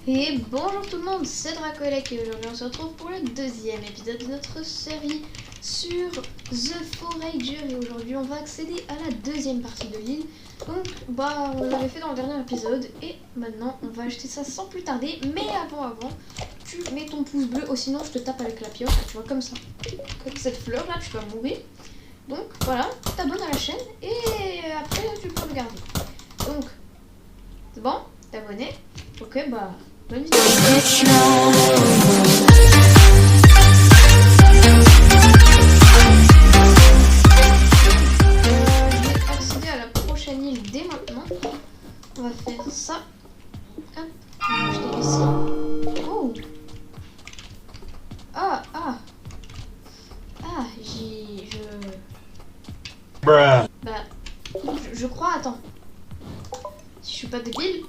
Et bonjour tout le monde, c'est Dracolec et aujourd'hui on se retrouve pour le deuxième épisode de notre série sur The Forager et aujourd'hui on va accéder à la deuxième partie de l'île. Donc on l'avait fait dans le dernier épisode et maintenant on va acheter ça sans plus tarder, mais avant tu mets ton pouce bleu ou sinon je te tape avec la pioche, tu vois, comme ça. Comme cette fleur là, tu vas mourir. Donc voilà, tu t'abonnes à la chaîne et après tu peux regarder. Donc c'est bon, t'es abonné. Ok, bonne vidéo. Je vais accéder à la prochaine île dès maintenant. On va faire ça. Hop, on va acheter ici. Oh. Je crois, attends. Si je suis pas débile.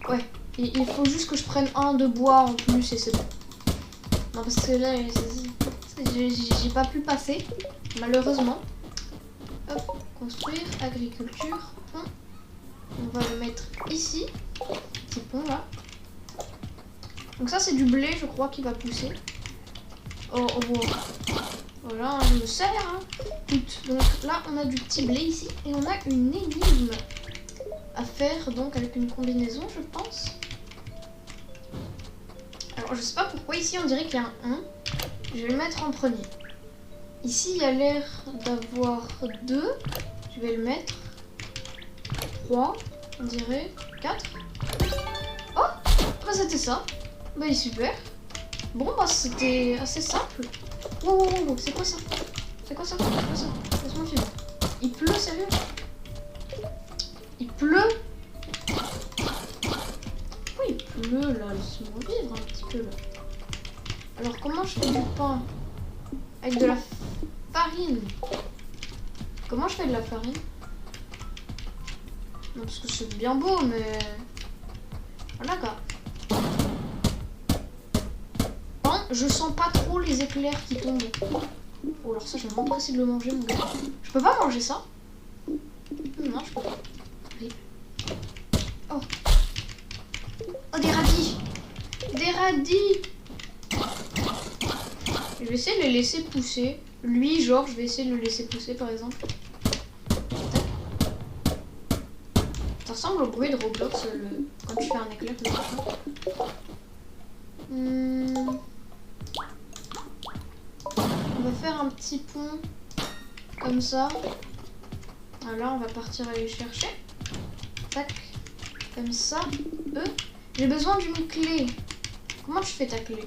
Ouais, il faut juste que je prenne un de bois en plus et c'est bon. Non, parce que là, j'ai pas pu passer, malheureusement. Hop, construire, agriculture, pont. On va le mettre ici. Petit pont là. Donc ça c'est du blé, je crois, qui va pousser. Oh. Voilà, je me sers. Hein. Donc là, on a du petit blé ici et on a une énigme à faire donc avec une combinaison, je pense. Alors je sais pas pourquoi ici on dirait qu'il y a un 1. Je vais le mettre en premier. Ici il y a l'air d'avoir 2. Je vais le mettre 3, on dirait 4. Oh, c'était ça. Il est super. Bon c'était assez simple. Wow, c'est quoi ça? C'est quoi ça? Laisse-moi filmer. Il pleut, sérieux? Il pleut? Pourquoi il pleut là? Laisse-moi vivre un petit peu là. Alors comment je fais du pain? Avec de la farine. Comment je fais de la farine? Non, parce que c'est bien beau, mais... Voilà quoi. Bon, je sens pas trop les éclairs qui tombent. Oh, alors ça, je vais m'empresser de le manger, mon gars. Je peux pas manger ça? Non, je peux pas. Oh, des radis! Des radis! Je vais essayer de les laisser pousser. Lui, genre, je vais essayer de le laisser pousser, par exemple. Ça ressemble au bruit de Roblox, quand tu fais un éclair. On va faire un petit pont comme ça. Voilà, on va partir aller chercher. Tac. Comme ça. J'ai besoin d'une clé. Comment tu fais ta clé?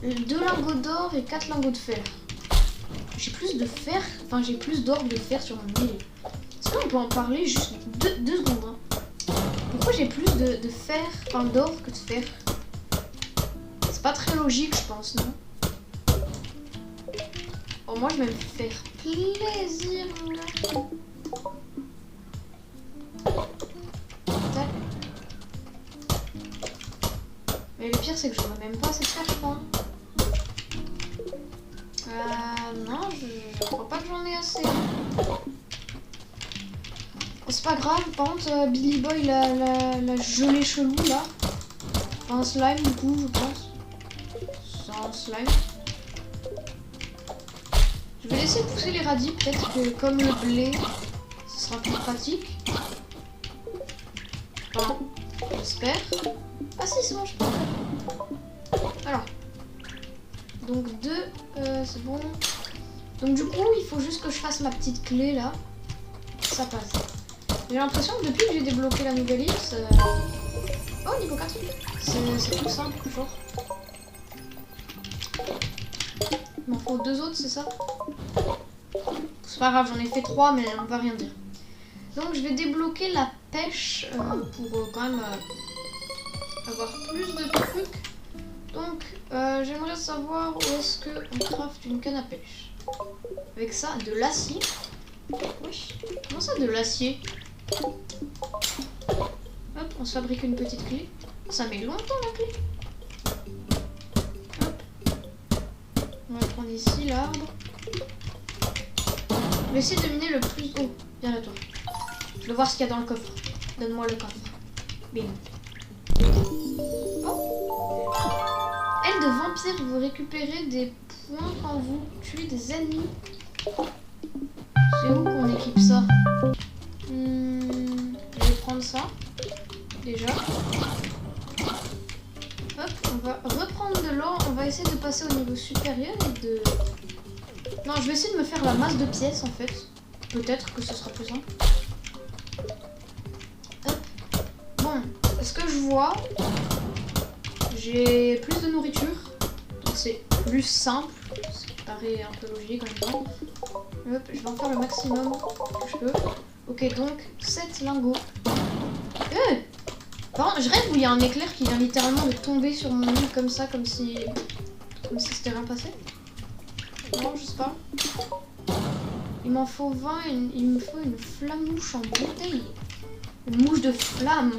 2 lingots d'or et 4 lingots de fer. J'ai plus de fer, enfin j'ai plus d'or que de fer sur mon île. Est-ce qu'on peut en parler juste 2 secondes hein. Pourquoi j'ai plus de fer, enfin d'or que de fer? C'est pas très logique je pense, non? Oh, moi je vais me faire plaisir mon gars. Tac. Mais le pire c'est que j'aurais même pas assez de fer je crois. Non, je crois pas que j'en ai assez. Oh, c'est pas grave, par contre Billy Boy la gelée chelou là. Enfin, un slime du coup je pense. C'est un slime. Je vais laisser pousser les radis, peut-être que comme le blé, ce sera plus pratique. Enfin, j'espère. Ah si, c'est bon, je peux. Alors. Donc 2, c'est bon. Donc du coup, il faut juste que je fasse ma petite clé là. Ça passe. J'ai l'impression que depuis que j'ai débloqué la nouvelle île, oh, niveau 4. C'est tout simple, genre. Il m'en faut 2 autres, c'est ça? C'est pas grave, j'en ai fait 3, mais on va rien dire. Donc je vais débloquer la pêche pour quand même avoir plus de trucs. Donc j'aimerais savoir où est-ce qu'on craft une canne à pêche. Avec ça, de l'acier. Oui, comment ça de l'acier? Hop, on se fabrique une petite clé. Ça met longtemps la clé. Hop. On va prendre ici l'arbre. Je vais essayer de miner le plus haut. Viens là toi. Je veux voir ce qu'il y a dans le coffre. Donne-moi le coffre. Bim. Bon. Aile de vampire, vous récupérez des points quand vous tuez des ennemis. C'est où qu'on équipe ça? Je vais prendre ça. Déjà. Hop, on va reprendre de l'or. On va essayer de passer au niveau supérieur et de... Non, je vais essayer de me faire la masse de pièces en fait. Peut-être que ce sera plus simple. Hop. Bon, ce que je vois, j'ai plus de nourriture. Donc c'est plus simple. Ce qui paraît un peu logique en même temps. Hop, je vais en faire le maximum que je peux. Ok, donc 7 lingots. Par contre, je rêve où il y a un éclair qui vient littéralement de tomber sur mon île comme ça, comme si c'était rien passé. Non, je sais pas. Il m'en faut 20, il me faut une flamouche en bouteille. Une mouche de flamme.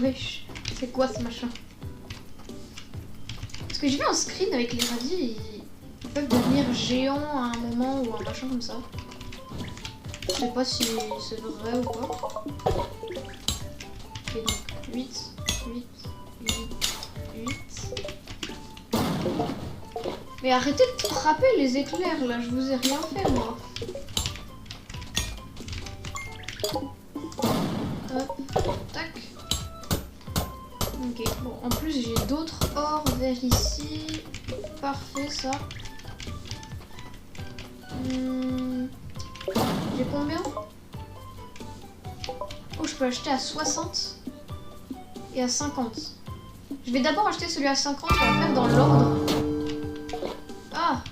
Wesh, c'est quoi ce machin? Parce que j'ai vu un screen avec les radis, ils peuvent devenir géants à un moment ou un machin comme ça. Je sais pas si c'est vrai ou pas. Ok, donc 8. Mais arrêtez de frapper les éclairs là, je vous ai rien fait moi. Hop, tac. Ok, bon, en plus j'ai d'autres ors vers ici. Parfait ça. J'ai combien? Oh, je peux acheter à 60 et à 50. Je vais d'abord acheter celui à 50, on va faire dans l'ordre. Ah!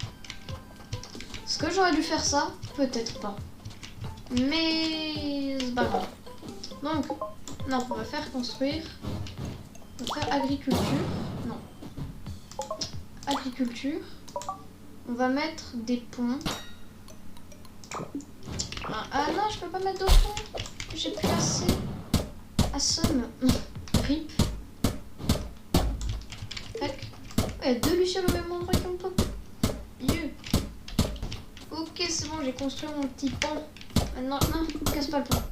Est-ce que j'aurais dû faire ça? Peut-être pas. Mais c'est pas grave. Donc, non, on va faire construire. On va faire agriculture. Non. Agriculture. On va mettre des ponts. Ah non, je peux pas mettre d'autres ponts. J'ai plus assez. Assomme. Rip. Tac. Il y a deux lucioles au même endroit comme pop. Mieux. Ok, c'est bon, j'ai construit mon petit pont. Maintenant, non, casse pas le pont.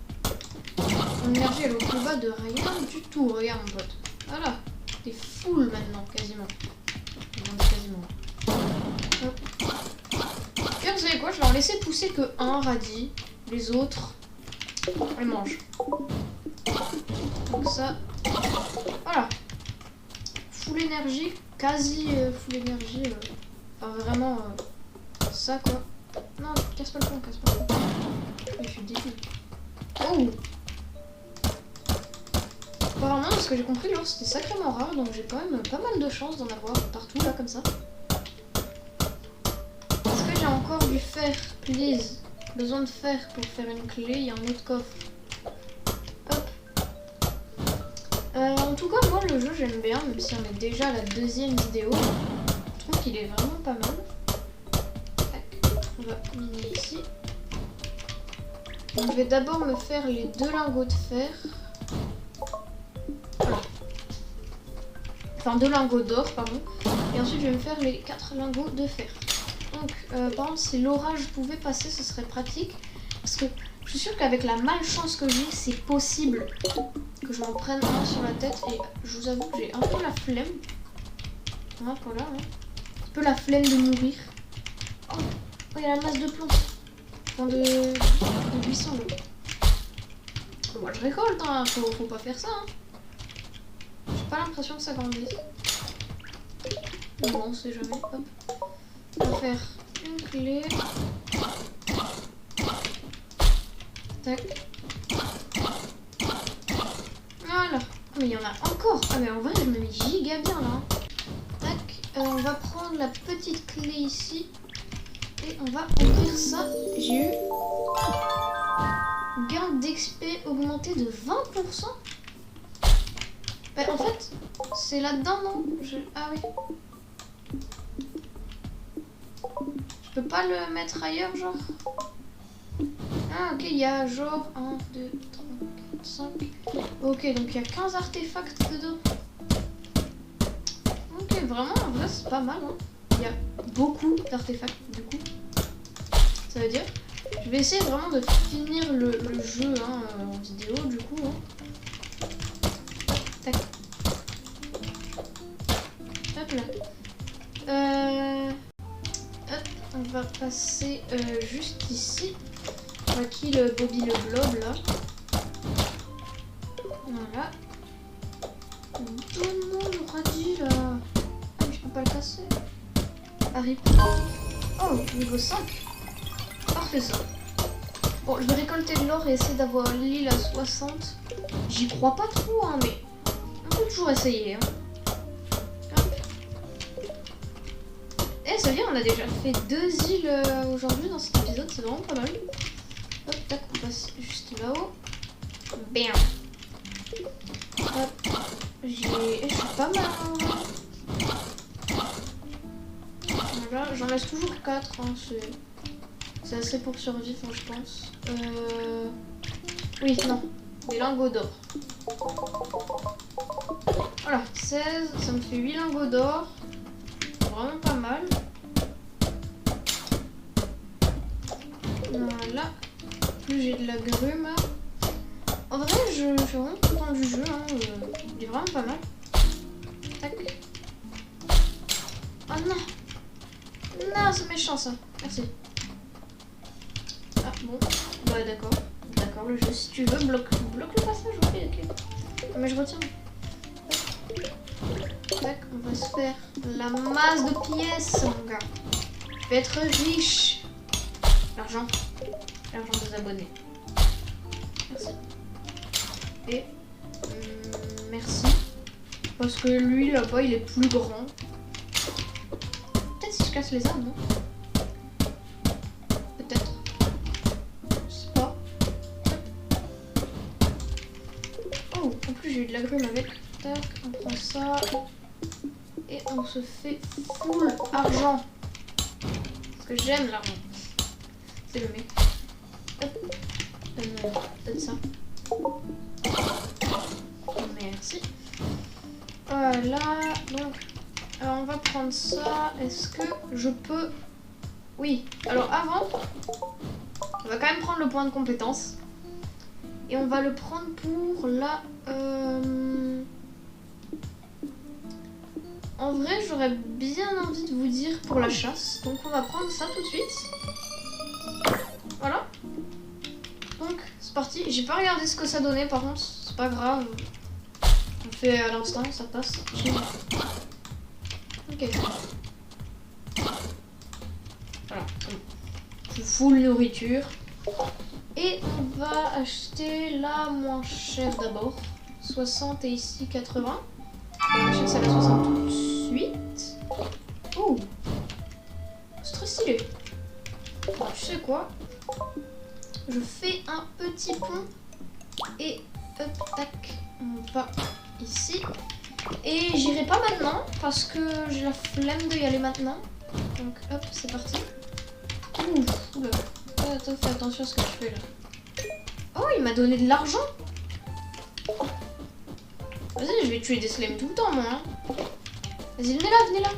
Mon énergie elle est au plus bas de rien du tout. Regarde mon pote. Voilà. T'es full maintenant, quasiment. Quasiment. Hop. Et vous savez quoi, je vais en laisser pousser que un radis. Les autres, on les mange. Donc ça, voilà. Full énergie, quasi full énergie. Enfin vraiment ça quoi. Non, casse pas le pont, casse pas le pont. Je suis débile. Oh! Apparemment, ce que j'ai compris, l'or c'était sacrément rare, donc j'ai quand même pas mal de chance d'en avoir partout là comme ça. Est-ce que j'ai encore du fer, please? Besoin de fer pour faire une clé, il y a un autre coffre. Hop. En tout cas, moi le jeu j'aime bien, même si on est déjà à la deuxième vidéo. Je trouve qu'il est vraiment pas mal. Tac. On va miner ici. Donc, je vais d'abord me faire les 2 lingots de fer. Voilà. Enfin 2 lingots d'or, pardon. Et ensuite je vais me faire les 4 lingots de fer. Donc, par exemple, si l'orage pouvait passer, ce serait pratique. Parce que je suis sûre qu'avec la malchance que j'ai, c'est possible que je m'en prenne un sur la tête. Et je vous avoue que j'ai un peu la flemme. Hein, voilà, hein. Un peu la flemme de mourir. Oh, il y a la masse de plomb. Enfin, de buissons, là. Bon, moi, je récolte, hein. Faut pas faire ça, hein. J'ai pas l'impression que ça grandisse. Bon, on sait jamais. Hop. On va faire une clé. Tac. Voilà. Mais il y en a encore. Ah mais en vrai je me mets giga bien là. Tac. On va prendre la petite clé ici. Et on va ouvrir ça. J'ai eu gain d'XP augmenté de 20%. Bah, en fait, c'est là-dedans, non? Ah oui. Je peux pas le mettre ailleurs, genre? Ah, ok, il y a genre 1, 2, 3, 4, 5. Ok, donc il y a 15 artefacts dedans. Ok, vraiment, en vrai, c'est pas mal, hein. Il y a beaucoup d'artefacts, du coup. Ça veut dire, je vais essayer vraiment de finir le jeu hein, en vidéo, du coup. Hein. Tac. Hop là. Hop, on va passer juste ici. On va kill Bobby le Blob là. Voilà. Donne-moi le radis là. Ah, mais je peux pas le casser. Arrive. Oh, niveau 5. Parfait ça. Bon, je vais récolter de l'or et essayer d'avoir l'île à 60. J'y crois pas trop, hein, mais on peut toujours essayer. Hein. Eh, ça veut dire on a déjà fait 2 îles aujourd'hui dans cet épisode, c'est vraiment pas mal. Hop, tac, on passe juste là-haut. Bam. Hop, je suis pas mal. Voilà, j'en laisse toujours 4, hein, c'est assez pour survivre, je pense. Oui, non, des lingots d'or. Voilà, 16, ça me fait 8 lingots d'or. Vraiment pas mal. Voilà. Plus j'ai de la grume. En vrai, je suis vraiment content du jeu. Hein. Il est vraiment pas mal. Tac. Oh non. Non, c'est méchant ça. Merci. Ah bon. Bah d'accord. D'accord, le jeu, si tu veux, bloque le passage. Ok. Mais je retiens. Tac, on va se faire la masse de pièces, mon gars. Je vais être riche. L'argent des abonnés. Merci. Et merci. Parce que lui, là-bas, il est plus grand. Peut-être si je casse les arbres, non? Peut-être. Je sais pas. Oh, en plus, j'ai eu de la grume avec. Tac, on prend ça. Et on se fait full argent. Parce que j'aime l'argent. C'est le mec. Hop. Peut-être ça. Merci. Voilà. Donc, alors on va prendre ça. Est-ce que je peux... Oui. Alors avant, on va quand même prendre le point de compétence. Et on va le prendre pour la... En vrai, j'aurais bien envie de vous dire pour la chasse. Donc on va prendre ça tout de suite. Voilà. Donc c'est parti. J'ai pas regardé ce que ça donnait par contre. C'est pas grave. On fait à l'instant, ça passe. Ok. Voilà. Full nourriture. Et on va acheter la moins chère d'abord. 60 et ici 80. On achète celle à 60 tout de suite. Oh, c'est très stylé. Alors, tu sais quoi? Je fais un petit pont. Et hop, tac, on va ici. Et j'irai pas maintenant parce que j'ai la flemme d'y aller maintenant. Donc hop, c'est parti. Ouh, oula. Attends, fais attention à ce que tu fais là. Oh, il m'a donné de l'argent. Vas-y, je vais tuer des slimes tout le temps, moi. Hein. Vas-y, venez là.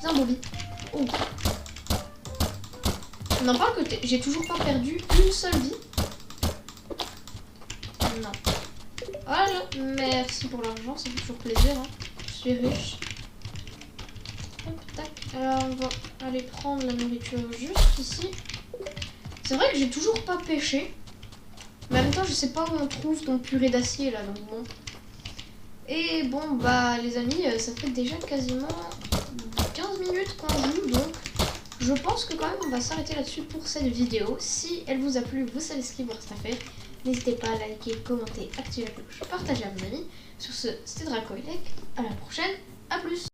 Viens, Bobby. Oh. On en parle que j'ai toujours pas perdu une seule vie. Non. Voilà, merci pour l'argent, ça fait toujours plaisir. Hein. Je suis riche. Hop, tac. Alors, on va aller prendre la nourriture juste ici. C'est vrai que j'ai toujours pas pêché. Mais en même temps, je sais pas où on trouve ton purée d'acier là, donc bon. Et bon, bah les amis, ça fait déjà quasiment 15 minutes qu'on joue, donc je pense que quand même on va s'arrêter là-dessus pour cette vidéo. Si elle vous a plu, vous savez ce qu'il vous reste à faire. N'hésitez pas à liker, commenter, activer la cloche, partager à vos amis. Sur ce, c'était Dracoilec, à la prochaine, à plus.